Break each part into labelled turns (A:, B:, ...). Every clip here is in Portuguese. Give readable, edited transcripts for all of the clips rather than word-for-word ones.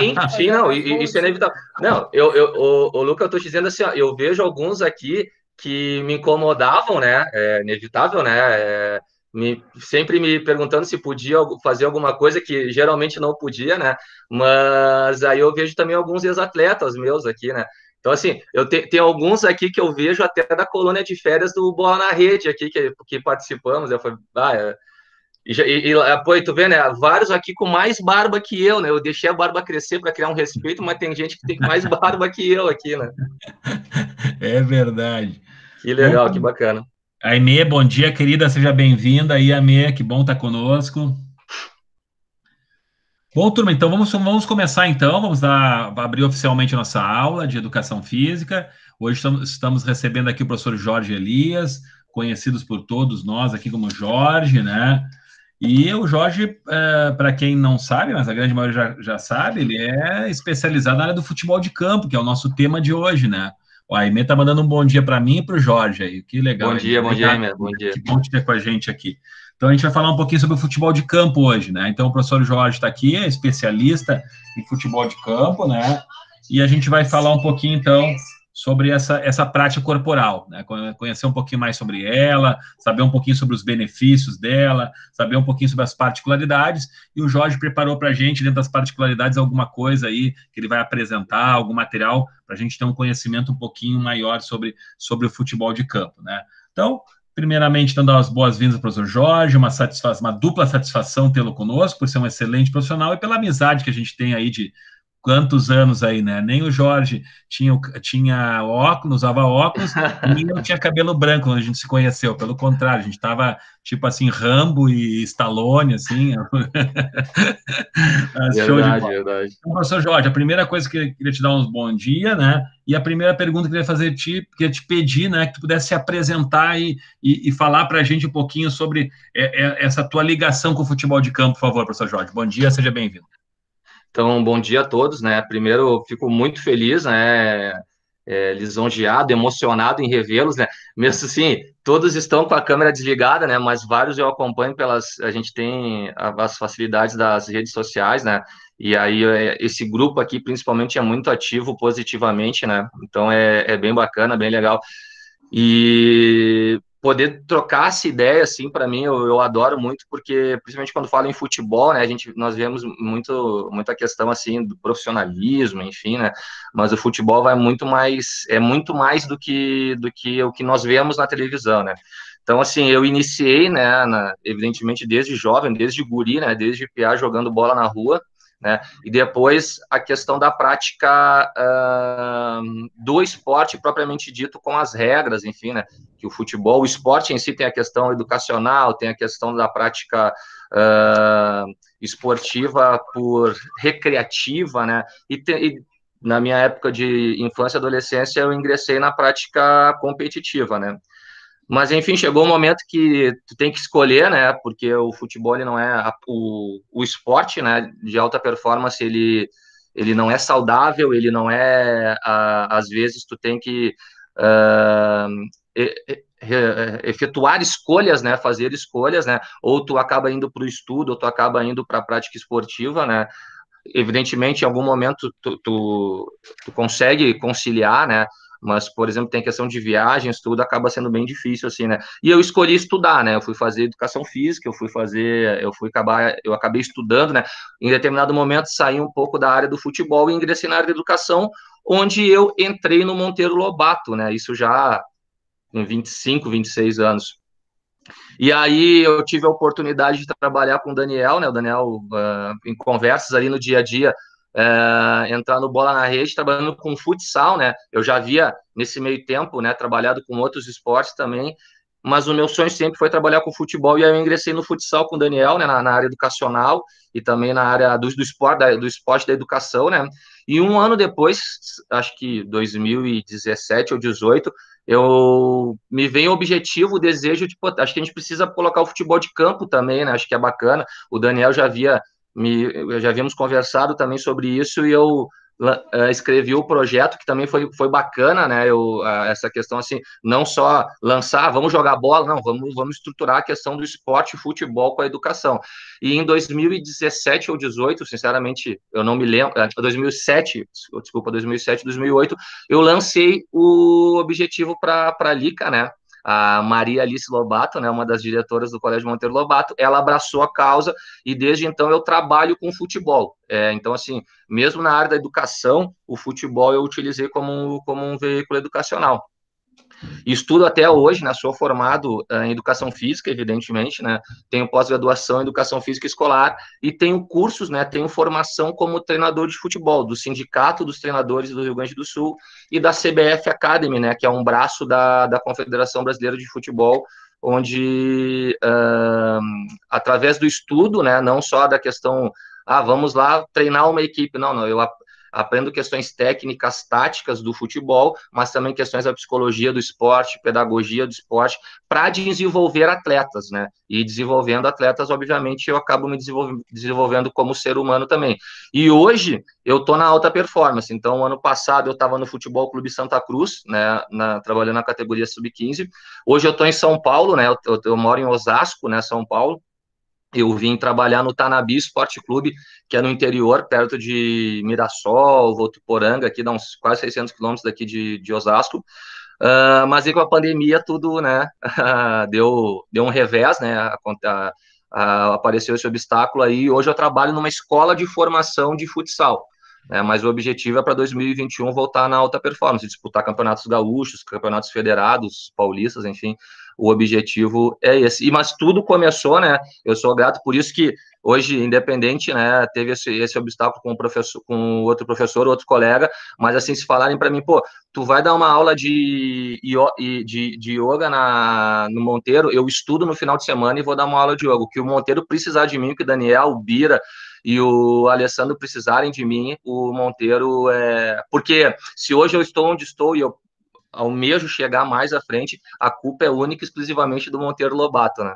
A: Sim, sim, não, isso é inevitável. Não, Luca, eu tô te dizendo assim, ó, eu vejo alguns aqui que me incomodavam, né? É inevitável, né? Sempre me perguntando se podia fazer alguma coisa que geralmente não podia, né? Mas aí eu vejo também alguns ex-atletas meus aqui, né? Então, assim, tenho alguns aqui que eu vejo até da colônia de férias do Bola na Rede aqui, que participamos. Eu falei, pô, e tu vê, né? Vários aqui com mais barba que eu, né? Eu deixei a barba crescer para criar um respeito, mas tem gente que tem mais barba que eu aqui, né?
B: É verdade.
A: Que
B: Bom,
A: legal, que bacana.
B: Aimee, bom dia, querida, seja bem-vinda aí, Aimee, que bom estar conosco. Bom, turma, então vamos começar então, abrir oficialmente a nossa aula de Educação Física. Hoje estamos recebendo aqui o professor Jorge Elias, conhecidos por todos nós aqui como Jorge, né? E o Jorge, para quem não sabe, mas a grande maioria já sabe, ele é especializado na área do futebol de campo, que é o nosso tema de hoje, né? O Aimee tá mandando um bom dia para mim e para o Jorge aí. Que legal, Aimee.
A: Bom dia,
B: Obrigado.
A: Emer, bom dia.
B: Que bom te ter com a gente aqui. Então, a gente vai falar um pouquinho sobre o futebol de campo hoje, né? Então, o professor Jorge está aqui, é especialista em futebol de campo, né? E a gente vai falar um pouquinho, então, sobre essa prática corporal, né? Conhecer um pouquinho mais sobre ela, saber um pouquinho sobre os benefícios dela, saber um pouquinho sobre as particularidades. E o Jorge preparou para a gente, dentro das particularidades, alguma coisa aí que ele vai apresentar, algum material, para a gente ter um conhecimento um pouquinho maior sobre o futebol de campo, né? Então, primeiramente, dando as boas-vindas ao professor Jorge, uma dupla satisfação tê-lo conosco, por ser um excelente profissional e pela amizade que a gente tem aí de quantos anos aí, né? Nem o Jorge tinha óculos, usava óculos, nem eu tinha cabelo branco quando a gente se conheceu. Pelo contrário, a gente estava tipo assim, Rambo e Stallone, assim. Show de
A: Verdade,
B: bola.
A: verdade.
B: Então, professor Jorge, a primeira coisa que eu queria te dar uns bom dia, né? E a primeira pergunta que eu queria fazer queria te pedir, né, que tu pudesse se apresentar e falar para a gente um pouquinho sobre essa tua ligação com o futebol de campo, por favor, professor Jorge. Bom dia, seja bem-vindo.
A: Então, bom dia a todos, né? Primeiro, eu fico muito feliz, né? Lisonjeado, emocionado em revê-los, né? Mesmo assim, todos estão com a câmera desligada, né? Mas vários eu acompanho a gente tem as facilidades das redes sociais, né? E aí esse grupo aqui, principalmente, é muito ativo positivamente, né? Então é bem bacana, bem legal. E poder trocar essa ideia, assim, para mim, eu adoro muito, porque, principalmente quando falo em futebol, né, nós vemos muita questão, assim, do profissionalismo, enfim, né, mas o futebol é muito mais do que o que nós vemos na televisão, né. Então, assim, eu iniciei, né, evidentemente, desde jovem, desde guri, né, desde piá, jogando bola na rua, né, e depois a questão da prática do esporte propriamente dito, com as regras, enfim, né? Que o esporte em si tem a questão educacional, tem a questão da prática esportiva por recreativa, né? E na minha época de infância e adolescência, eu ingressei na prática competitiva, né? Mas, enfim, chegou um momento que tu tem que escolher, né? Porque o futebol ele não é o esporte, né? De alta performance, ele não é saudável, ele não é. Às vezes, tu tem que efetuar escolhas, né? Fazer escolhas, né? Ou tu acaba indo para o estudo, ou tu acaba indo para a prática esportiva, né? Evidentemente, em algum momento tu consegue conciliar, né? Mas, por exemplo, tem questão de viagens, tudo acaba sendo bem difícil, assim, né? E eu escolhi estudar, né? Eu fui fazer educação física, eu acabei estudando, né? Em determinado momento saí um pouco da área do futebol e ingressei na área da educação, onde eu entrei no Monteiro Lobato, né? Isso já com 25, 26 anos. E aí eu tive a oportunidade de trabalhar com o Daniel, né? O Daniel, em conversas ali no dia a dia, entrar no Bola na Rede, trabalhando com futsal, né? Eu já havia, nesse meio tempo, né, trabalhado com outros esportes também, mas o meu sonho sempre foi trabalhar com futebol, e aí eu ingressei no futsal com o Daniel, né, na área educacional, e também na área do esporte, do esporte da educação, né? E um ano depois, acho que 2017 ou 2018, me veio o objetivo, o desejo de, pô, acho que a gente precisa colocar o futebol de campo também, né? Acho que é bacana. O Daniel já havíamos conversado também sobre isso, e eu escrevi o projeto, que também foi bacana, né? Essa questão assim, não só lançar, vamos jogar bola, não, vamos estruturar a questão do esporte e futebol com a educação. E em 2017 ou 2018, sinceramente, eu não me lembro, 2007, desculpa, 2007, 2008, eu lancei o objetivo para a Lica, né? A Maria Alice Lobato, né, uma das diretoras do Colégio Monteiro Lobato, ela abraçou a causa e desde então eu trabalho com futebol. Então, assim, mesmo na área da educação, o futebol eu utilizei como um veículo educacional. Estudo até hoje, né, sou formado em educação física, evidentemente, né, tenho pós-graduação em educação física escolar e tenho cursos, né, tenho formação como treinador de futebol, do Sindicato dos Treinadores do Rio Grande do Sul e da CBF Academy, né, que é um braço da Confederação Brasileira de Futebol, onde, através do estudo, né, não só da questão, vamos lá treinar uma equipe, não, eu aprendo questões técnicas, táticas do futebol, mas também questões da psicologia do esporte, pedagogia do esporte, para desenvolver atletas, né? E desenvolvendo atletas, obviamente, eu acabo me desenvolvendo como ser humano também. E hoje, eu estou na alta performance. Então, ano passado, eu estava no Futebol Clube Santa Cruz, né? Trabalhando na categoria sub-15. Hoje, eu estou em São Paulo, né? Eu moro em Osasco, né? São Paulo. Eu vim trabalhar no Tanabi Esporte Clube, que é no interior, perto de Mirassol, Votuporanga, aqui dá uns quase 600 quilômetros daqui de Osasco. Mas aí com a pandemia tudo, né, deu um revés, né, apareceu esse obstáculo aí. Hoje eu trabalho numa escola de formação de futsal, né, mas o objetivo é para 2021 voltar na alta performance, disputar campeonatos gaúchos, campeonatos federados, paulistas, enfim. O objetivo é esse. Mas tudo começou, né? Eu sou grato por isso que hoje, independente, né, teve esse obstáculo com o professor, com outro professor, outro colega, mas assim, se falarem para mim, pô, tu vai dar uma aula de yoga no Monteiro, eu estudo no final de semana e vou dar uma aula de yoga. O que o Monteiro precisar de mim, o que o Daniel, o Bira e o Alessandro precisarem de mim, o Monteiro Porque se hoje eu estou onde estou e eu almejo chegar mais à frente, a culpa é única e exclusivamente do Monteiro Lobato, né?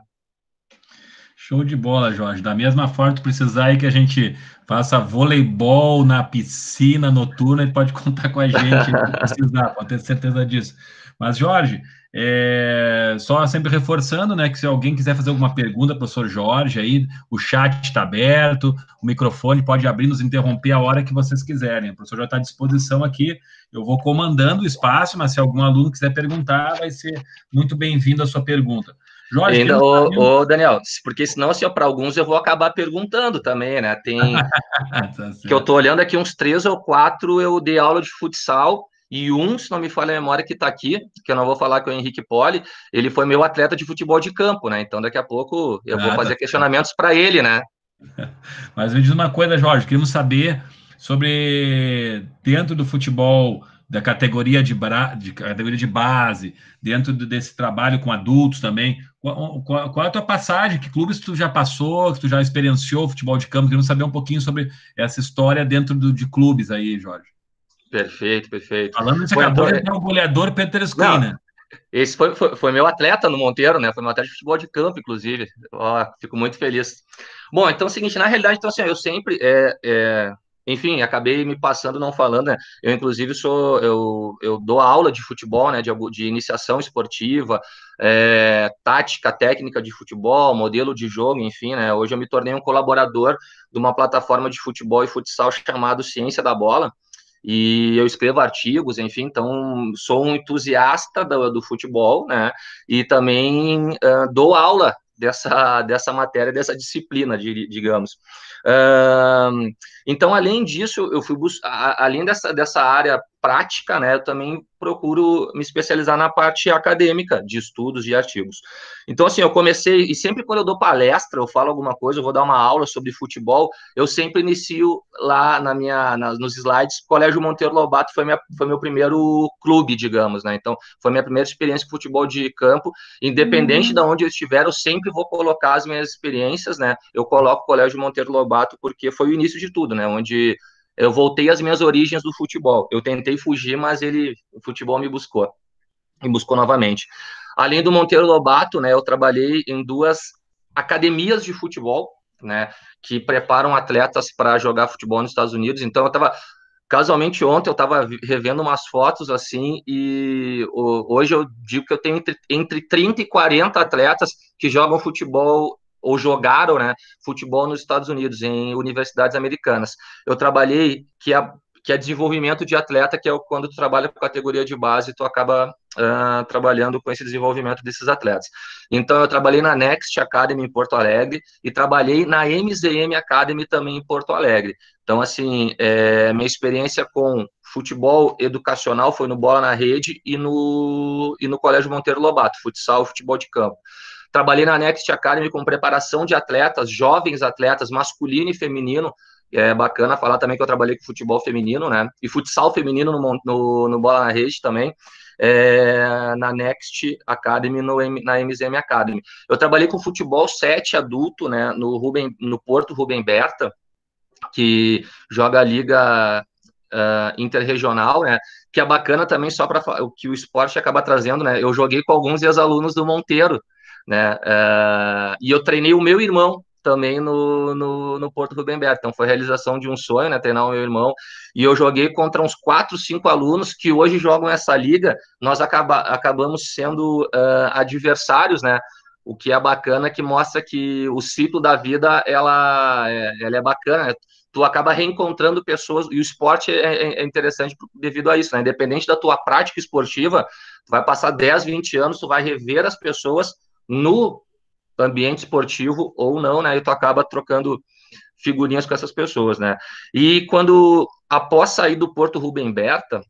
B: Show de bola, Jorge. Da mesma forma, tu precisar aí que a gente faça voleibol na piscina noturna, ele pode contar com a gente se precisar, pode ter certeza disso. Mas, Jorge, só sempre reforçando, né, que se alguém quiser fazer alguma pergunta, professor Jorge, aí o chat está aberto, o microfone pode abrir, nos interromper a hora que vocês quiserem. O professor já está à disposição aqui, eu vou comandando o espaço, mas se algum aluno quiser perguntar, vai ser muito bem-vindo a sua pergunta.
A: Jorge, ainda, ô, Daniel, porque senão, assim, para alguns eu vou acabar perguntando também, né? Tem tá que eu tô olhando aqui uns 3 ou 4, eu dei aula de futsal, e se não me falha a memória, que tá aqui, que eu não vou falar que é o Henrique Poli, ele foi meu atleta de futebol de campo, né? Então daqui a pouco eu vou fazer questionamentos para ele, né?
B: Mas me diz uma coisa, Jorge, queremos saber sobre, dentro do futebol, da categoria categoria de base, dentro desse trabalho com adultos também, qual é a tua passagem, que clubes tu já passou, que tu já experienciou futebol de campo, queremos saber um pouquinho sobre essa história dentro de clubes aí, Jorge.
A: Perfeito.
B: Falando nisso, acabou de entrar um goleador Peter Squin, né?
A: Esse foi meu atleta no Monteiro, né? Foi meu atleta de futebol de campo, inclusive. Fico muito feliz. Bom, então é o seguinte, na realidade, então, assim, eu sempre, enfim, acabei me passando não falando, né? Eu, inclusive, eu dou aula de futebol, né? De iniciação esportiva, tática, técnica de futebol, modelo de jogo, enfim, né? Hoje eu me tornei um colaborador de uma plataforma de futebol e futsal chamado Ciência da Bola, e eu escrevo artigos, enfim, então sou um entusiasta do futebol, né, e também dou aula dessa matéria, dessa disciplina, digamos. Então, além disso, eu fui além dessa área prática, né, eu também procuro me especializar na parte acadêmica, de estudos e artigos. Então, assim, eu comecei, e sempre quando eu dou palestra, eu falo alguma coisa, eu vou dar uma aula sobre futebol, eu sempre inicio lá nos slides, Colégio Monteiro Lobato foi meu primeiro clube, digamos, né? Então, foi minha primeira experiência com futebol de campo, independente de onde eu estiver, eu sempre vou colocar as minhas experiências, né? Eu coloco o Colégio Monteiro Lobato porque foi o início de tudo, né? Onde eu voltei às minhas origens do futebol. Eu tentei fugir, mas o futebol me buscou novamente. Além do Monteiro Lobato, né, eu trabalhei em 2 academias de futebol, né, que preparam atletas para jogar futebol nos Estados Unidos. Então, eu estava Casualmente, ontem eu estava revendo umas fotos assim, e hoje eu digo que eu tenho entre 30 e 40 atletas que jogam futebol ou jogaram, né, futebol nos Estados Unidos, em universidades americanas. Eu trabalhei, que é desenvolvimento de atleta, que é quando tu trabalha com categoria de base, tu acaba trabalhando com esse desenvolvimento desses atletas. Então, eu trabalhei na Next Academy em Porto Alegre e trabalhei na MZM Academy também em Porto Alegre. Então, assim, minha experiência com futebol educacional foi no Bola na Rede e no Colégio Monteiro Lobato, futsal e futebol de campo. Trabalhei na Next Academy com preparação de atletas, jovens atletas, masculino e feminino. É bacana falar também que eu trabalhei com futebol feminino, né? E futsal feminino no Bola na Rede também. Na Next Academy, na MZM Academy. Eu trabalhei com futebol 7 adulto, né? No Porto Rubem Berta, que joga a Liga Interregional, né? Que é bacana também, só para o que o esporte acaba trazendo, né? Eu joguei com alguns ex-alunos do Monteiro, né? E eu treinei o meu irmão também no Porto Rubem Berta. Então foi a realização de um sonho, né? Treinar o meu irmão. E eu joguei contra uns 4, 5 alunos que hoje jogam essa liga. Nós acabamos sendo adversários, né? O que é bacana, que mostra que o ciclo da vida, ela é bacana, né? Tu acaba reencontrando pessoas, e o esporte é interessante devido a isso, né? Independente da tua prática esportiva, tu vai passar 10, 20 anos, tu vai rever as pessoas no ambiente esportivo ou não, né? E tu acaba trocando figurinhas com essas pessoas, né? E após sair do Porto Rubem Berta,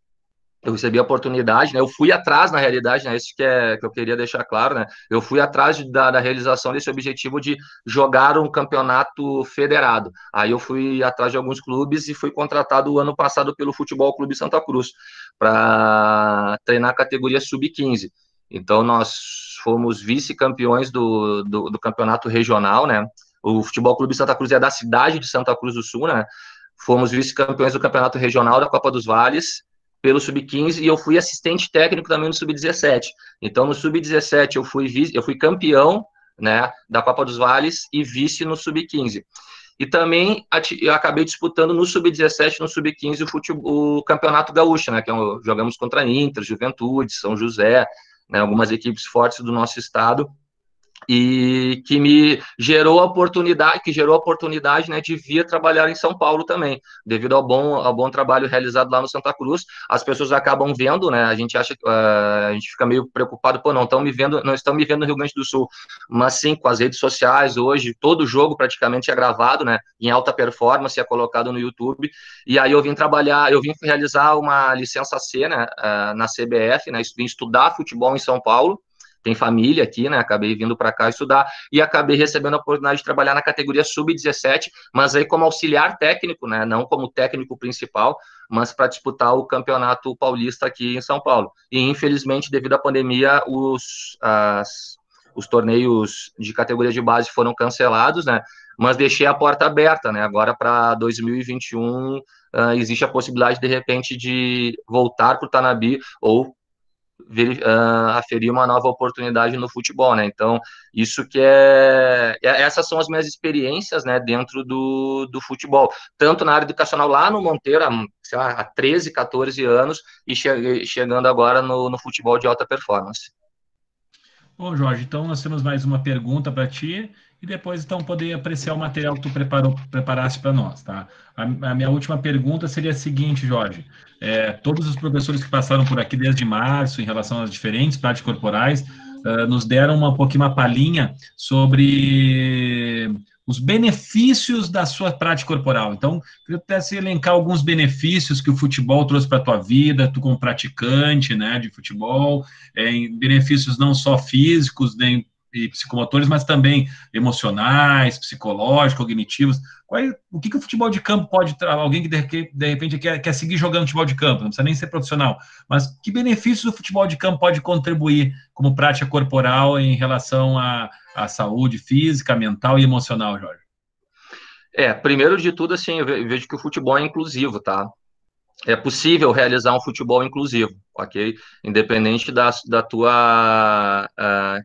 A: eu recebi a oportunidade, né? Eu fui atrás, na realidade, né? Isso que eu queria deixar claro, né? Eu fui atrás da realização desse objetivo de jogar um campeonato federado. Aí eu fui atrás de alguns clubes e fui contratado o ano passado pelo Futebol Clube Santa Cruz para treinar a categoria sub-15. Então nós fomos vice-campeões do campeonato regional, né? O Futebol Clube Santa Cruz é da cidade de Santa Cruz do Sul, né? Fomos vice-campeões do campeonato regional da Copa dos Vales pelo Sub-15, e eu fui assistente técnico também no Sub-17. Então, no Sub-17, eu fui campeão, né, da Copa dos Vales e vice no Sub-15. E também eu acabei disputando no Sub-17, no Sub-15, o Campeonato Gaúcho, né, jogamos contra Inter, Juventude, São José, né, algumas equipes fortes do nosso estado, e que me gerou a oportunidade, né, de vir trabalhar em São Paulo também, devido ao bom trabalho realizado lá no Santa Cruz. As pessoas acabam vendo, né, a gente acha, a gente fica meio preocupado, não estão me vendo no Rio Grande do Sul, mas sim, com as redes sociais, hoje, todo jogo praticamente é gravado, né, em alta performance, é colocado no YouTube, e aí eu vim realizar uma licença C, né, na CBF, né, vim estudar futebol em São Paulo, tem família aqui, né? Acabei vindo para cá estudar e acabei recebendo a oportunidade de trabalhar na categoria sub-17, mas aí como auxiliar técnico, né? Não como técnico principal, mas para disputar o campeonato paulista aqui em São Paulo. E infelizmente, devido à pandemia, os torneios de categoria de base foram cancelados, né? Mas deixei a porta aberta, né? Agora para 2021 existe a possibilidade de repente de voltar para o Tanabe ou aferir uma nova oportunidade no futebol, né? Então, isso essas são as minhas experiências, né, dentro do futebol, tanto na área educacional lá no Monteiro, há 13, 14 anos, e chegando agora no futebol de alta performance.
B: Bom, Jorge, então nós temos mais uma pergunta para ti e depois então poder apreciar o material que tu preparaste para nós, tá? A minha última pergunta seria a seguinte, Jorge: todos os professores que passaram por aqui desde março em relação às diferentes práticas corporais nos deram um pouquinho uma palhinha sobre os benefícios da sua prática corporal. Então, eu pudesse elencar alguns benefícios que o futebol trouxe para a tua vida, tu como praticante, né, de futebol, benefícios não só físicos, nem e psicomotores, mas também emocionais, psicológicos, cognitivos. O que o futebol de campo pode trazer? Alguém que de repente quer seguir jogando futebol de campo, não precisa nem ser profissional, mas que benefícios o futebol de campo pode contribuir como prática corporal em relação à saúde física, mental e emocional, Jorge?
A: Primeiro de tudo, assim, eu vejo que o futebol é inclusivo, tá? É possível realizar um futebol inclusivo, ok? Independente da tua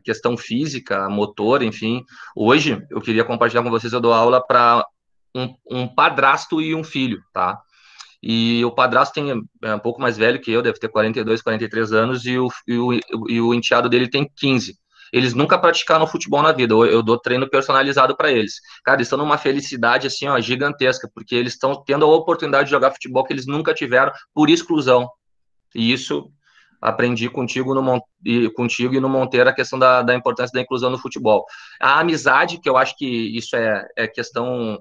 A: questão física, motor, enfim. Hoje, eu queria compartilhar com vocês, eu dou aula para um padrasto e um filho, tá? e o padrasto é um pouco mais velho que eu, deve ter 42, 43 anos, e o enteado dele tem 15. Eles nunca praticaram futebol na vida, eu dou treino personalizado para eles. Cara, eles estão numa felicidade, assim, ó, gigantesca, porque eles estão tendo a oportunidade de jogar futebol que eles nunca tiveram por exclusão. E isso aprendi contigo e no Monteiro a questão da importância da inclusão no futebol. A amizade, que eu acho que isso é questão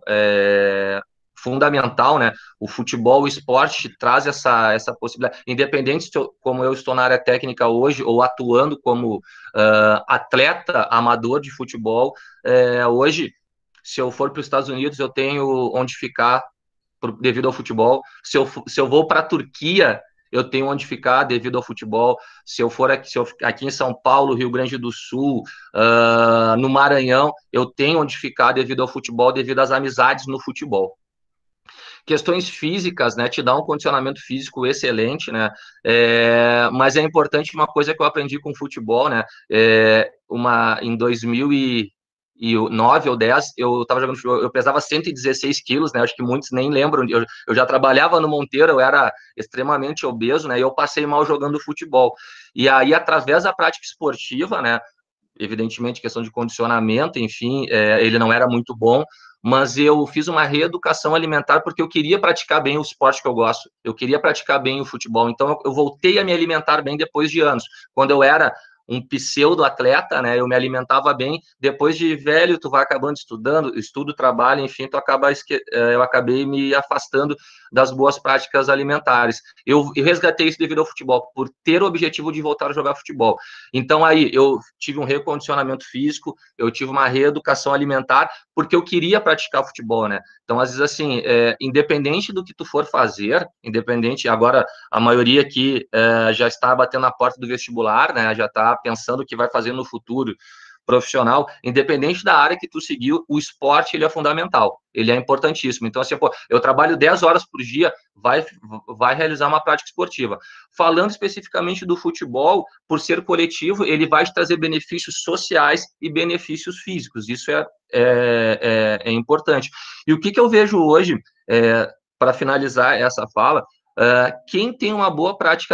A: fundamental, né? O futebol, o esporte traz essa possibilidade, independente se como eu estou na área técnica hoje ou atuando como atleta amador de futebol, hoje, se eu for para os Estados Unidos, eu tenho onde ficar devido ao futebol. Se eu vou para a Turquia, eu tenho onde ficar devido ao futebol. Se eu for aqui em São Paulo, Rio Grande do Sul, no Maranhão, eu tenho onde ficar devido ao futebol, devido às amizades no futebol. Questões físicas, né, te dá um condicionamento físico excelente, né, mas é importante uma coisa que eu aprendi com o futebol, né, em 2009 ou 10, eu estava jogando futebol, eu pesava 116 quilos, né, acho que muitos nem lembram, eu já trabalhava no Monteiro, eu era extremamente obeso, né, e eu passei mal jogando futebol, e aí através da prática esportiva, né, evidentemente questão de condicionamento, enfim, ele não era muito bom, mas eu fiz uma reeducação alimentar porque eu queria praticar bem o esporte que eu gosto, eu queria praticar bem o futebol, então eu voltei a me alimentar bem depois de anos. Quando eu era um pseudo-atleta, né, eu me alimentava bem, depois de velho, tu vai acabando estudo, trabalho, enfim, eu acabei me afastando das boas práticas alimentares. Eu resgatei isso devido ao futebol, por ter o objetivo de voltar a jogar futebol. Então, aí, eu tive um recondicionamento físico, eu tive uma reeducação alimentar, porque eu queria praticar futebol, né? Então, às vezes, assim, independente do que tu for fazer, agora, a maioria aqui já está batendo na porta do vestibular, né? Já está pensando o que vai fazer no futuro profissional, independente da área que tu seguiu, o esporte, ele é fundamental, ele é importantíssimo. Então, assim, pô, eu trabalho 10 horas por dia, vai realizar uma prática esportiva. Falando especificamente do futebol, por ser coletivo, ele vai te trazer benefícios sociais e benefícios físicos, isso é importante. E o que eu vejo hoje, para finalizar essa fala, quem tem uma boa prática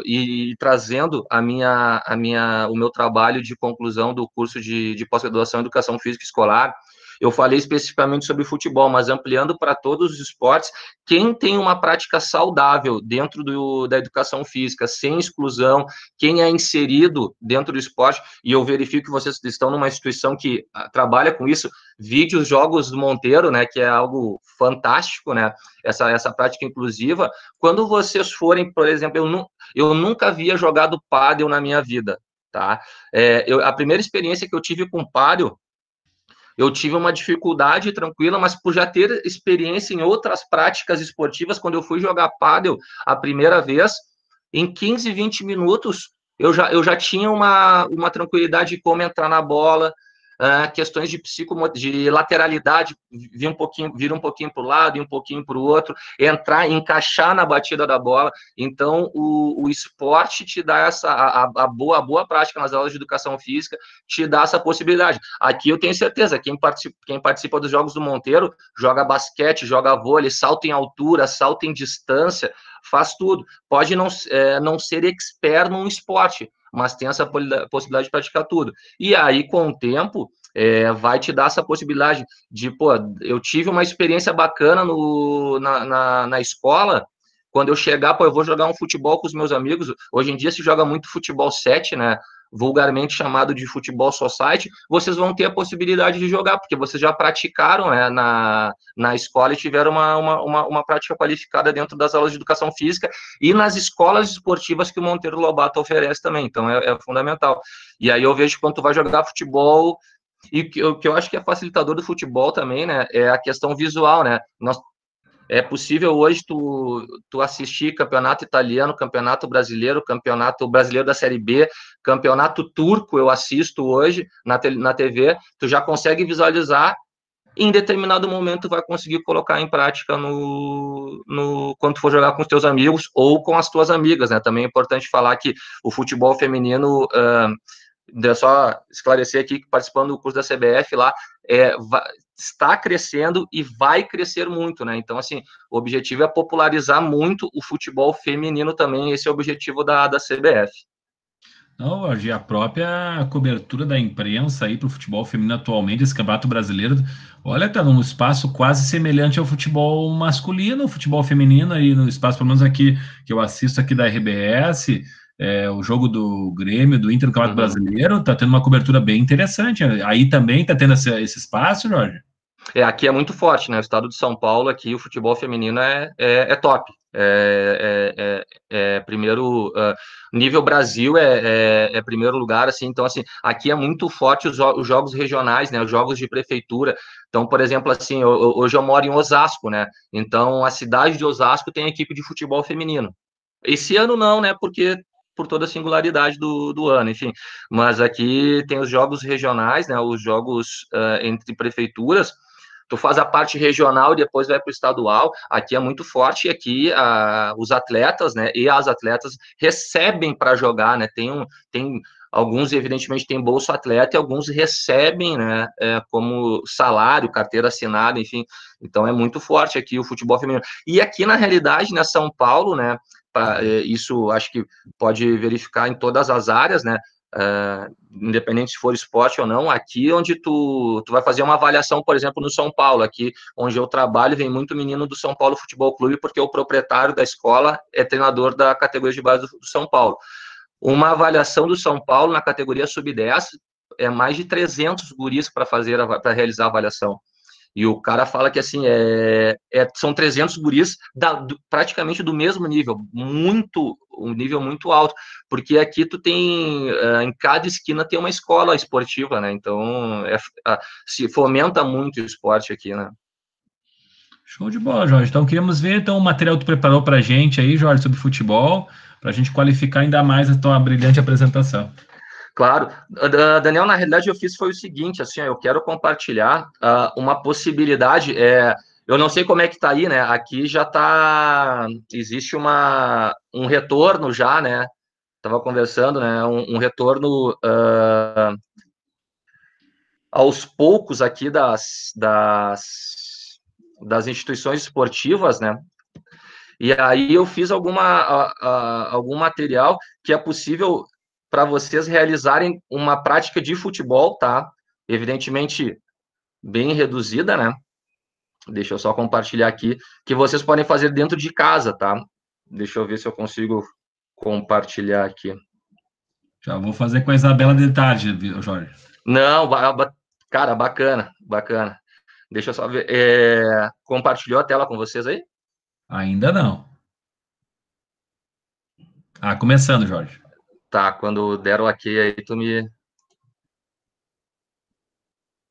A: e trazendo o meu trabalho de conclusão do curso de pós-graduação em Educação Física Escolar, eu falei especificamente sobre futebol, mas ampliando para todos os esportes, quem tem uma prática saudável dentro da educação física, sem exclusão, quem é inserido dentro do esporte, e eu verifico que vocês estão numa instituição que trabalha com isso, vídeos, jogos do Monteiro, né, que é algo fantástico, né, essa prática inclusiva. Quando vocês forem, por exemplo, eu nunca havia jogado pádel na minha vida, tá? A primeira experiência que eu tive com pádel, eu tive uma dificuldade tranquila, mas por já ter experiência em outras práticas esportivas, quando eu fui jogar pádel a primeira vez, em 15, 20 minutos, eu já tinha uma tranquilidade de como entrar na bola, questões de lateralidade, vir um pouquinho para o lado e um pouquinho para o outro, encaixar na batida da bola. Então, o esporte te dá a boa prática nas aulas de educação física, te dá essa possibilidade. Aqui eu tenho certeza, quem participa dos Jogos do Monteiro, joga basquete, joga vôlei, salta em altura, salta em distância, faz tudo. Pode não ser expert num esporte, mas tem essa possibilidade de praticar tudo. E aí, com o tempo, vai te dar essa possibilidade de, pô, eu tive uma experiência bacana na escola, quando eu chegar, pô, eu vou jogar um futebol com os meus amigos, hoje em dia se joga muito futebol 7, né, vulgarmente chamado de futebol society, vocês vão ter a possibilidade de jogar, porque vocês já praticaram, né, na escola e tiveram uma prática qualificada dentro das aulas de educação física e nas escolas esportivas que o Monteiro Lobato oferece também, então é fundamental. E aí eu vejo que quando tu vai jogar futebol, e o que eu acho que é facilitador do futebol também, né, é a questão visual, né, é possível hoje tu assistir campeonato italiano, campeonato brasileiro da Série B, campeonato turco eu assisto hoje na TV, tu já consegue visualizar, e em determinado momento tu vai conseguir colocar em prática quando tu for jogar com os teus amigos ou com as tuas amigas, né? Também é importante falar que o futebol feminino, só esclarecer aqui que participando do curso da CBF lá, está crescendo e vai crescer muito, né? Então, assim, o objetivo é popularizar muito o futebol feminino também, esse é o objetivo da CBF.
B: Não, Jorge, a própria cobertura da imprensa aí para o futebol feminino atualmente, esse Campeonato Brasileiro, olha, tá num espaço quase semelhante ao futebol masculino, o futebol feminino aí no espaço, pelo menos aqui que eu assisto aqui da RBS, o jogo do Grêmio, do Inter no Campeonato Brasileiro, tá tendo uma cobertura bem interessante. Aí também tá tendo esse espaço, Jorge?
A: Aqui é muito forte, né? O estado de São Paulo, aqui o futebol feminino é top. Primeiro nível Brasil é primeiro lugar, assim. Então, assim, aqui é muito forte os jogos regionais, né? Os jogos de prefeitura. Então, por exemplo, assim, hoje eu moro em Osasco, né? Então, a cidade de Osasco tem equipe de futebol feminino. Esse ano não, né? Porque por toda a singularidade do ano, enfim. Mas aqui tem os jogos regionais, né? Os jogos entre prefeituras. Tu faz a parte regional e depois vai para o estadual. Aqui é muito forte e aqui os atletas, né, e as atletas recebem para jogar, né? Tem alguns, evidentemente, tem bolsa atleta e alguns recebem, né, como salário, carteira assinada, enfim. Então é muito forte aqui o futebol feminino. E aqui, na realidade, na São Paulo, né, isso acho que pode verificar em todas as áreas, né? Independente se for esporte ou não, aqui onde tu vai fazer uma avaliação, por exemplo, no São Paulo, aqui onde eu trabalho, vem muito menino do São Paulo Futebol Clube, porque o proprietário da escola é treinador da categoria de base do São Paulo. Uma avaliação do São Paulo na categoria sub-10 é mais de 300 guris para realizar a avaliação. E o cara fala que, assim, são 300 guris praticamente do mesmo nível, um nível muito alto, porque aqui tu tem, em cada esquina tem uma escola esportiva, né? Então, se fomenta muito o esporte aqui, né?
B: Show de bola, Jorge. Então, queríamos ver então, o material que tu preparou para a gente aí, Jorge, sobre futebol, para a gente qualificar ainda mais a tua brilhante apresentação.
A: Claro. Daniel, na realidade, eu fiz foi o seguinte, assim, eu quero compartilhar uma possibilidade, eu não sei como é que tá aí, né, aqui já tá, existe um retorno já, né, estava conversando, né, um retorno aos poucos aqui das instituições esportivas, né, e aí eu fiz algum material que é possível para vocês realizarem uma prática de futebol, tá? Evidentemente, bem reduzida, né? Deixa eu só compartilhar aqui, que vocês podem fazer dentro de casa, tá? Deixa eu ver se eu consigo compartilhar aqui.
B: Já vou fazer com a Isabela de tarde, Jorge.
A: Não, cara, bacana. Deixa eu só ver. Compartilhou a tela com vocês aí?
B: Ainda não. Começando, Jorge.
A: Tá, quando der o ok aí, tu me...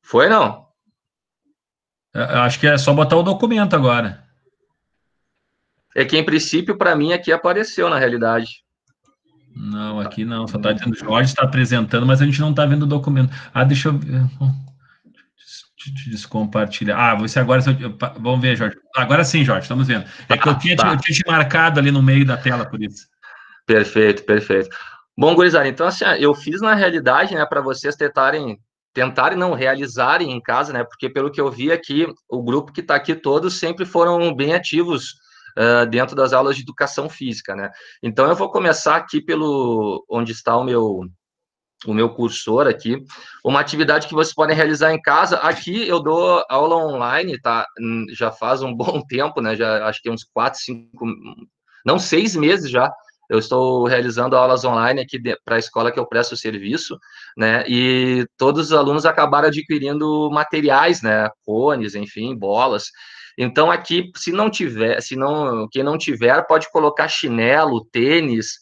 A: Foi, não?
B: Eu acho que é só botar o documento agora.
A: É que, em princípio, para mim, aqui apareceu, na realidade.
B: Não, aqui não. Só está dizendo Jorge está apresentando, mas a gente não está vendo o documento. Deixa eu ver. Descompartilhar. Você agora. Vamos ver, Jorge. Agora sim, Jorge, estamos vendo. É que eu tinha te marcado ali no meio da tela, por isso.
A: Perfeito. Bom, gurizada, então, assim, eu fiz na realidade, né, para vocês tentarem não, realizarem em casa, né, porque pelo que eu vi aqui, o grupo que está aqui todos sempre foram bem ativos dentro das aulas de educação física, né. Então, eu vou começar aqui pelo onde está o meu cursor aqui, uma atividade que vocês podem realizar em casa. Aqui eu dou aula online, tá? Já faz um bom tempo, né? Já acho que uns 4, 5, não, 6 meses já. Eu estou realizando aulas online aqui para a escola que eu presto serviço, né? E todos os alunos acabaram adquirindo materiais, né? Cones, enfim, bolas. Então aqui, quem não tiver, pode colocar chinelo, tênis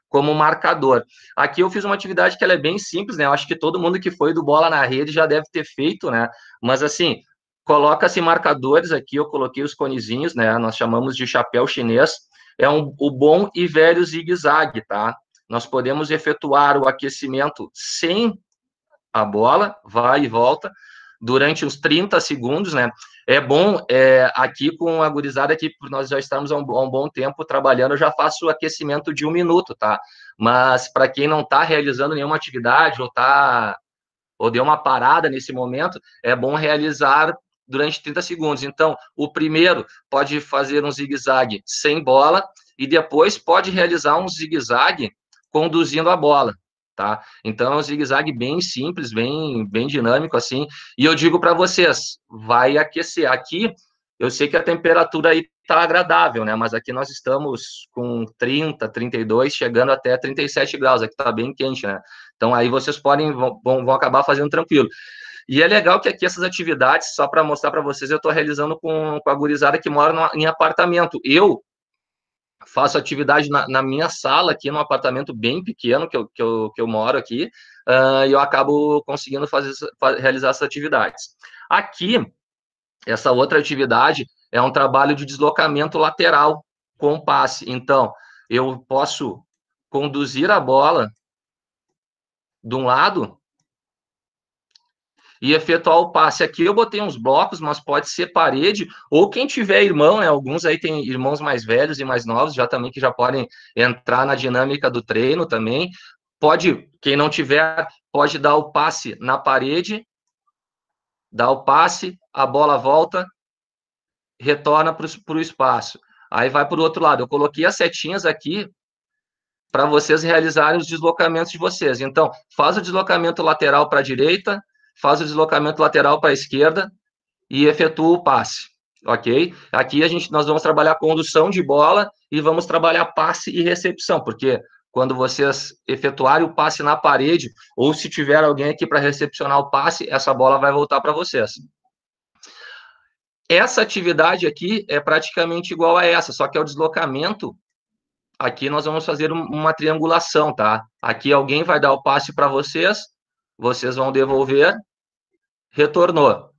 A: como marcador. Aqui eu fiz uma atividade que ela é bem simples, né? Eu acho que todo mundo que foi do Bola na Rede já deve ter feito, né? Mas assim, coloca-se marcadores aqui, eu coloquei os conezinhos, né? Nós chamamos de chapéu chinês. O bom e velho zigue-zague, tá? Nós podemos efetuar o aquecimento sem a bola, vai e volta, durante uns 30 segundos, né? É bom, aqui com a gurizada aqui, nós já estamos há um bom tempo trabalhando, eu já faço o aquecimento de 1 minuto, tá? Mas para quem não está realizando nenhuma atividade ou deu uma parada nesse momento, é bom realizar durante 30 segundos. Então, o primeiro pode fazer um zigue-zague sem bola e depois pode realizar um zigue-zague conduzindo a bola, tá? Então, é um zigue-zague bem simples, bem dinâmico, assim. E eu digo para vocês, vai aquecer. Aqui, eu sei que a temperatura aí tá agradável, né? Mas aqui nós estamos com 30, 32, chegando até 37 graus. Aqui tá bem quente, né? Então, aí vocês vão acabar fazendo tranquilo. E é legal que aqui essas atividades, só para mostrar para vocês, eu estou realizando com a gurizada que mora em apartamento. Eu faço atividade na minha sala aqui, num apartamento bem pequeno que eu moro aqui, e eu acabo conseguindo realizar essas atividades. Aqui, essa outra atividade é um trabalho de deslocamento lateral com passe. Então, eu posso conduzir a bola de um lado e efetuar o passe. Aqui eu botei uns blocos, mas pode ser parede, ou quem tiver irmão, né? Alguns aí tem irmãos mais velhos e mais novos, já também que já podem entrar na dinâmica do treino também. Pode, quem não tiver, pode dar o passe na parede, dá o passe, a bola volta, retorna para o espaço. Aí vai para o outro lado. Eu coloquei as setinhas aqui para vocês realizarem os deslocamentos de vocês. Então, faz o deslocamento lateral para a direita, faz o deslocamento lateral para a esquerda e efetua o passe, ok? Aqui nós vamos trabalhar condução de bola e vamos trabalhar passe e recepção, porque quando vocês efetuarem o passe na parede, ou se tiver alguém aqui para recepcionar o passe, essa bola vai voltar para vocês. Essa atividade aqui é praticamente igual a essa, só que é o deslocamento. Aqui nós vamos fazer uma triangulação, tá? Aqui alguém vai dar o passe para vocês, vocês vão devolver, retornou.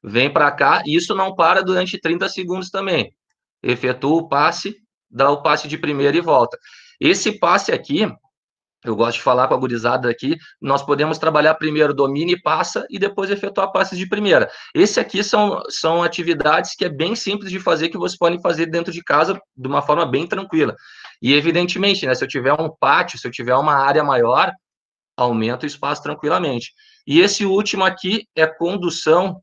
A: Vem para cá, e isso não para durante 30 segundos também. Efetua o passe, dá o passe de primeira e volta. Esse passe aqui, eu gosto de falar com a gurizada aqui, nós podemos trabalhar primeiro domina e passa, e depois efetuar passes de primeira. Esse aqui são atividades que é bem simples de fazer, que vocês podem fazer dentro de casa de uma forma bem tranquila. E, evidentemente, né, se eu tiver um pátio, se eu tiver uma área maior, aumenta o espaço tranquilamente. E esse último aqui é condução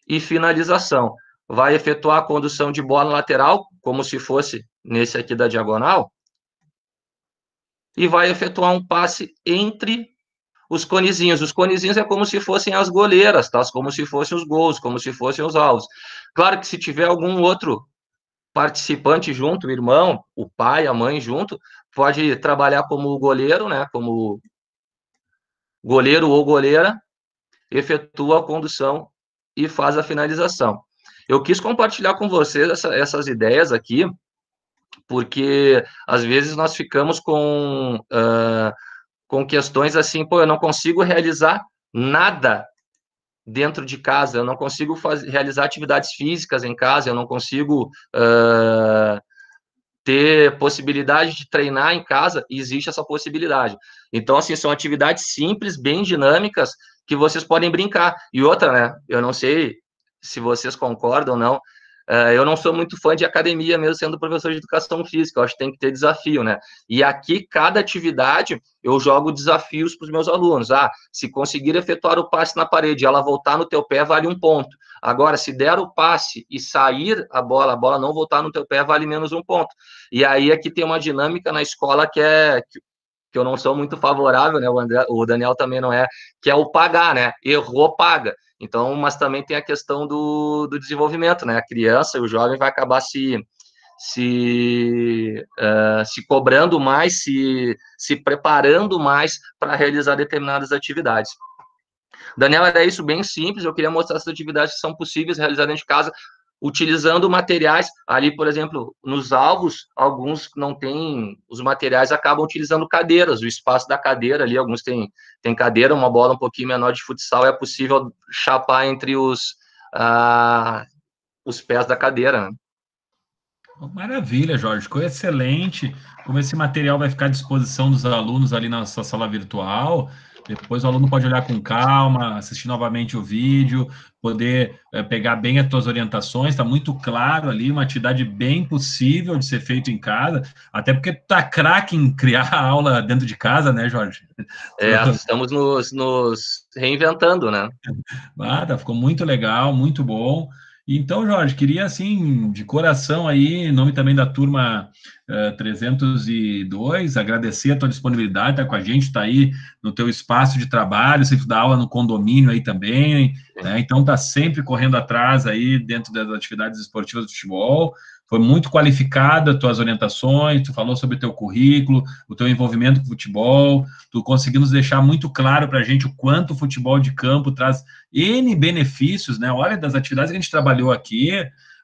A: e finalização. Vai efetuar a condução de bola lateral, como se fosse nesse aqui da diagonal, e vai efetuar um passe entre os conezinhos. Os conezinhos é como se fossem as goleiras, tá? Como se fossem os gols, como se fossem os alvos. Claro que se tiver algum outro participante junto, o irmão, o pai, a mãe junto, pode trabalhar como goleiro, né? Como goleiro ou goleira, efetua a condução e faz a finalização. Eu quis compartilhar com vocês essas ideias aqui, porque às vezes nós ficamos com questões assim, pô, eu não consigo realizar nada dentro de casa, eu não consigo realizar atividades físicas em casa, eu não consigo ter possibilidade de treinar em casa, e existe essa possibilidade. Então, assim, são atividades simples, bem dinâmicas, que vocês podem brincar. E outra, né, eu não sei se vocês concordam ou não, eu não sou muito fã de academia, mesmo sendo professor de educação física, eu acho que tem que ter desafio, né? E aqui, cada atividade, eu jogo desafios para os meus alunos. Se conseguir efetuar o passe na parede e ela voltar no teu pé, vale 1 ponto. Agora, se der o passe e sair a bola não voltar no teu pé, vale menos 1 ponto. E aí, aqui tem uma dinâmica na escola que eu não sou muito favorável, né? O Daniel também não é, que é o pagar, né? Errou, paga. Então, mas também tem a questão do desenvolvimento, né? A criança, o jovem vai acabar se cobrando mais, se preparando mais para realizar determinadas atividades. Daniel, era isso bem simples, eu queria mostrar essas atividades que são possíveis realizar dentro de casa, utilizando materiais, ali, por exemplo, nos alvos, alguns não têm, os materiais acabam utilizando cadeiras, o espaço da cadeira ali, alguns têm cadeira, uma bola um pouquinho menor de futsal, é possível chapar entre os pés da cadeira, né?
B: Maravilha, Jorge, ficou excelente. Como esse material vai ficar à disposição dos alunos ali na sua sala virtual, Depois o aluno pode olhar com calma, assistir novamente o vídeo, poder pegar bem as tuas orientações, está muito claro ali, uma atividade bem possível de ser feito em casa, até porque tu tá craque em criar a aula dentro de casa, né, Jorge?
A: Estamos nos reinventando, né?
B: Ficou muito legal, muito bom. Então, Jorge, queria, assim, de coração aí, em nome também da turma 302, agradecer a tua disponibilidade, tá com a gente, tá aí no teu espaço de trabalho, você dá aula no condomínio aí também, né? Então tá sempre correndo atrás aí dentro das atividades esportivas do futebol. Foi muito qualificado as tuas orientações, tu falou sobre o teu currículo, o teu envolvimento com o futebol, tu conseguiu nos deixar muito claro para a gente o quanto o futebol de campo traz N benefícios, né? Olha, das atividades que a gente trabalhou aqui,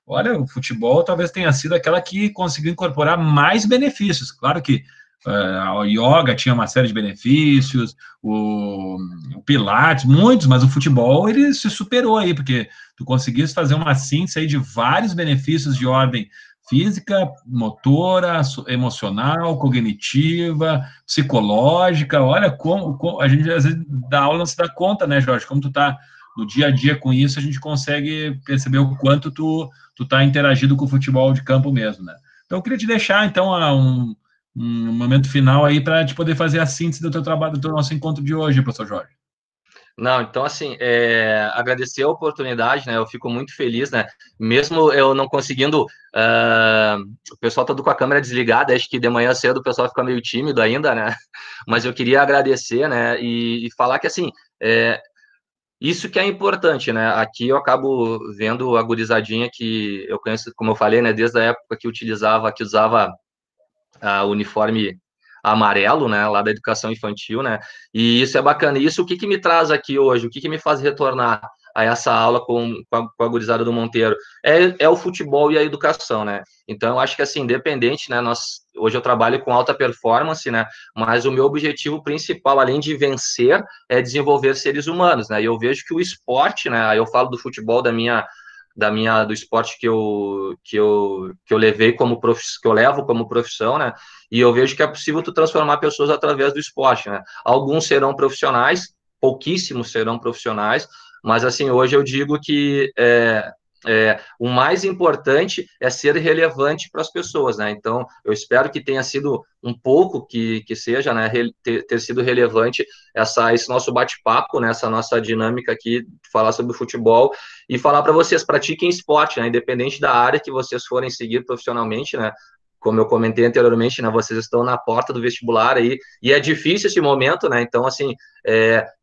B: olha, o futebol talvez tenha sido aquela que conseguiu incorporar mais benefícios. Claro que a yoga tinha uma série de benefícios, o Pilates, muitos, mas o futebol, ele se superou aí, porque tu conseguiste fazer uma síntese aí de vários benefícios de ordem física, motora, emocional, cognitiva, psicológica. Olha como a gente às vezes da aula não se dá conta, né, Jorge? Como tu tá no dia a dia com isso, a gente consegue perceber o quanto tu tá interagindo com o futebol de campo mesmo, né? Então, eu queria te deixar, então, um momento final aí para te poder fazer a síntese do teu trabalho, do nosso encontro de hoje, professor Jorge.
A: Não, então, assim, agradecer a oportunidade, né? Eu fico muito feliz, né? Mesmo eu não conseguindo, o pessoal todo com a câmera desligada, acho que de manhã cedo o pessoal fica meio tímido ainda, né? Mas eu queria agradecer, né? E falar que, assim, isso que é importante, né? Aqui eu acabo vendo a gurizadinha que eu conheço, como eu falei, né? Desde a época que usava a uniforme amarelo, né, lá da educação infantil, né, e isso é bacana. E isso, o que que me traz aqui hoje? O que que me faz retornar a essa aula com a gurizada do Monteiro? É o futebol e a educação, né? Então, eu acho que, assim, independente, né, hoje eu trabalho com alta performance, né, mas o meu objetivo principal, além de vencer, é desenvolver seres humanos, né, e eu vejo que o esporte, né, aí eu falo do futebol do esporte que eu levei como que eu levo como profissão, né? E eu vejo que é possível tu transformar pessoas através do esporte, né? Alguns serão profissionais, pouquíssimos serão profissionais, mas assim, hoje eu digo que o mais importante é ser relevante para as pessoas, né? Então, eu espero que tenha sido um pouco que seja, né, ter sido relevante esse nosso bate-papo, né, essa nossa dinâmica aqui, de falar sobre o futebol e falar para vocês, pratiquem esporte, né, independente da área que vocês forem seguir profissionalmente, né? Como eu comentei anteriormente, né, vocês estão na porta do vestibular aí, e é difícil esse momento, né? Então, assim,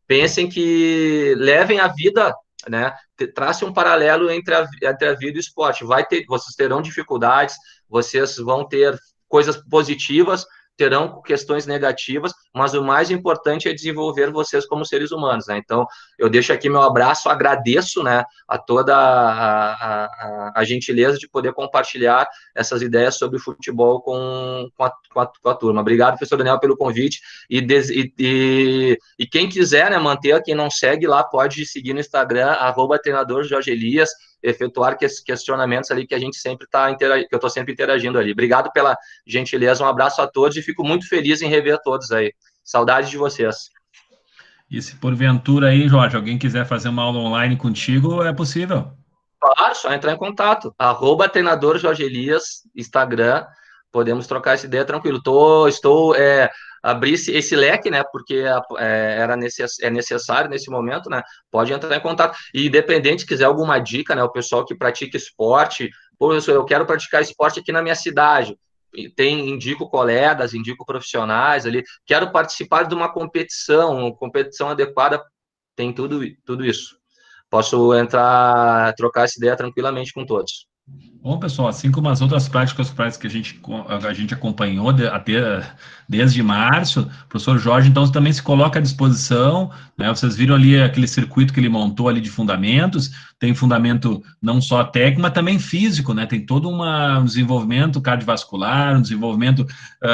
A: pensem que levem a vida, né? Trace um paralelo entre a vida e o esporte. Vocês terão dificuldades, vocês vão ter coisas positivas, terão questões negativas, mas o mais importante é desenvolver vocês como seres humanos, né? Então, eu deixo aqui meu abraço, agradeço, né, a toda a gentileza de poder compartilhar essas ideias sobre futebol com a turma. Obrigado, professor Daniel, pelo convite, e quem quiser, né, manter, quem não segue lá, pode seguir no Instagram, @treinador Jorge Elias, efetuar questionamentos ali que a gente sempre que eu estou sempre interagindo ali. Obrigado pela gentileza, um abraço a todos e fico muito feliz em rever todos aí. Saudades de vocês.
B: E se porventura aí, Jorge, alguém quiser fazer uma aula online contigo, é possível?
A: Claro, só entrar em contato. @treinador Jorge Elias, Instagram, podemos trocar essa ideia tranquilo. Estou abrir esse leque, né? Porque é necessário nesse momento, né? Pode entrar em contato. E independente, se quiser alguma dica, né? O pessoal que pratica esporte, pô, eu quero praticar esporte aqui na minha cidade. Indico colegas, indico profissionais ali. Quero participar de uma competição adequada, tem tudo isso. Posso trocar essa ideia tranquilamente com todos.
B: Bom, pessoal, assim como as outras práticas que a gente acompanhou desde março, o professor Jorge, então, também se coloca à disposição, né? Vocês viram ali aquele circuito que ele montou ali de fundamentos, tem fundamento não só técnico, mas também físico, né? Tem todo um desenvolvimento cardiovascular, um desenvolvimento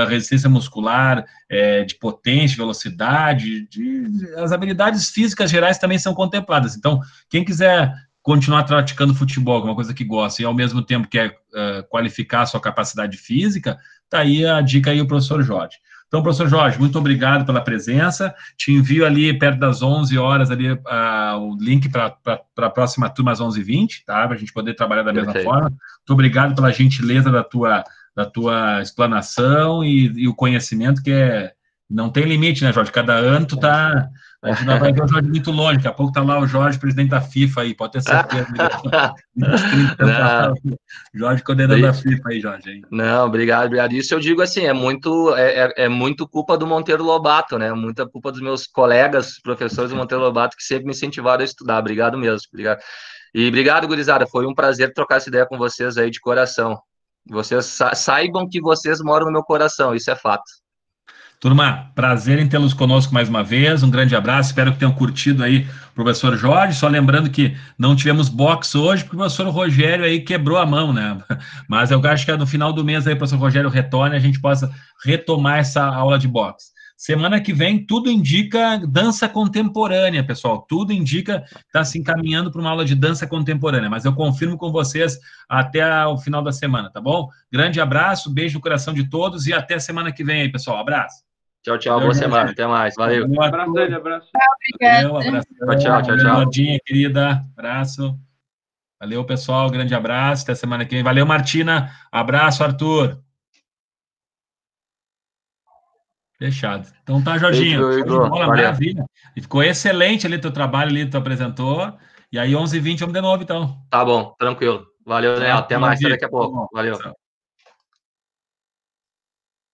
B: resistência muscular, de potência, velocidade, as habilidades físicas gerais também são contempladas. Então, quem quiser continuar praticando futebol, que é uma coisa que gosta, e ao mesmo tempo quer qualificar a sua capacidade física, tá aí a dica aí o professor Jorge. Então, professor Jorge, muito obrigado pela presença. Te envio ali, perto das 11 horas, ali, o link para a próxima turma às 11h20, tá? Para a gente poder trabalhar da mesma forma. Muito obrigado pela gentileza da tua explanação e o conhecimento que não tem limite, né, Jorge? Cada ano a gente ainda vai ver o Jorge muito longe. Daqui a pouco está lá o Jorge, presidente da FIFA aí, pode ter certeza. 20, 30 anos tá Jorge coordenando a FIFA aí, Jorge. Hein?
A: Não, obrigado. Isso eu digo assim, é muito culpa do Monteiro Lobato, né? Muita culpa dos meus colegas, professores do Monteiro Lobato, que sempre me incentivaram a estudar. Obrigado mesmo. Obrigado. E obrigado, gurizada. Foi um prazer trocar essa ideia com vocês aí de coração. Vocês saibam que vocês moram no meu coração, isso é fato.
B: Turma, prazer em tê-los conosco mais uma vez, um grande abraço, espero que tenham curtido aí o professor Jorge, só lembrando que não tivemos boxe hoje, porque o professor Rogério aí quebrou a mão, né, mas eu acho que no final do mês aí o professor Rogério retorne, a gente possa retomar essa aula de boxe. Semana que vem, tudo indica dança contemporânea, pessoal, tudo indica está se encaminhando para uma aula de dança contemporânea, mas eu confirmo com vocês até o final da semana, tá bom? Grande abraço, beijo no coração de todos e até semana que vem aí, pessoal, abraço.
A: Tchau, tchau. Boa semana. Até mais. Valeu.
B: Um abraço. Valeu, abraço.
A: Tchau.
B: Nordinha, querida. Abraço. Valeu, pessoal. Grande abraço. Até semana que vem. Valeu, Martina. Abraço, Arthur. Fechado. Então tá, Jorginho.
A: Igor.
B: Maravilha. E ficou excelente ali teu trabalho ali, tu apresentou. E aí, 11h20, vamos de novo, então.
A: Tá bom, tranquilo. Valeu, Léo. Até mais. Até daqui a pouco. Valeu.